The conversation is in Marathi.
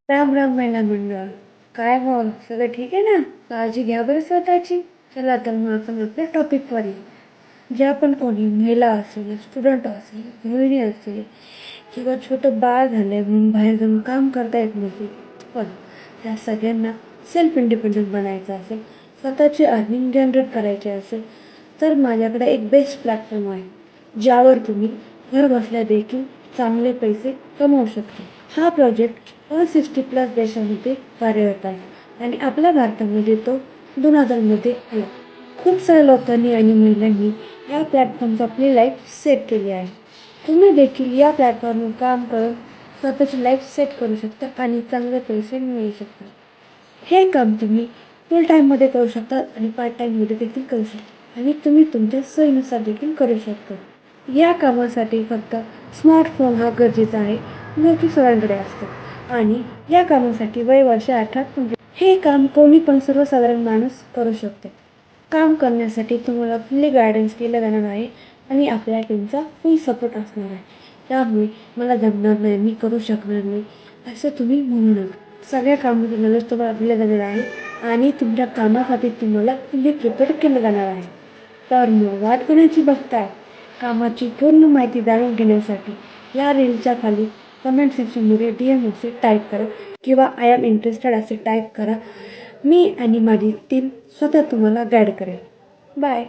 राम राम महिला मंडळ. काय बोल, सगळं ठीक आहे ना? काळजी घ्या बरं स्वतःची. चला तर मग आपण आपल्या टॉपिकवर येऊ. ज्या पण कोणी महिला असेल, स्टुडंट असेल, गृहिणी असेल किंवा छोटं बाळ झालंय म्हणून बाहेर जाऊन काम करता येत नसेल, पण त्या सगळ्यांना सेल्फ इंडिपेंडंट बनायचं असेल, स्वतःची अर्निंग जनरेट करायची असेल, तर माझ्याकडे एक बेस्ट प्लॅटफॉर्म आहे, ज्यावर तुम्ही घर बसल्या देखील चांगले पैसे कमवू शकता. हा प्रोजेक्ट 160+ देशांमध्ये कार्यरत आहे आणि आपल्या भारतामध्ये तो 2000मध्ये आला. खूप साऱ्या लोकांनी आणि महिलांनी या प्लॅटफॉर्मवर आपली लाईफ सेट केली आहे. तुम्ही देखील या प्लॅटफॉर्मवर काम करून स्वतःची लाईफ सेट करू शकता आणि चांगले पैसे मिळवू शकता. हे काम तुम्ही फुल टाईममध्ये करू शकता आणि पार्ट टाईममध्ये देखील करू शकता आणि तुम्ही तुमच्या सोयीनुसार देखील करू शकता. या कामासाठी फक्त स्मार्टफोन हा गरजेचा आहे, जो की सगळ्यांकडे असतो आणि या कामासाठी वय वर्ष 18 हे काम कोणी पण सर्वसाधारण माणूस करू शकते. काम करण्यासाठी तुम्हाला फुल्ली गायडन्स केलं जाणार आहे आणि आपल्या टीमचा फुल सपोर्ट असणार आहे. त्यामुळे मला जमणार नाही, मी करू शकणार नाही असं तुम्ही म्हणू नका. सगळ्या कामाची नॉलेज तुम्हाला दिलं जाणार आहे आणि तुमच्या कामासाठी तुम्हाला फुल्ली प्रिपेअर केलं जाणार आहे. तर मग वाट कोणाची बघताय? कामाची पूर्ण माहिती जाणून घेण्यासाठी या रीलच्या खाली कमेंट सेक्शनमध्ये DM असे टाईप करा किंवा आय एम इंटरेस्टेड असे टाईप करा. मी आणि माझी टीम स्वतः तुम्हाला गाईड करेल. बाय.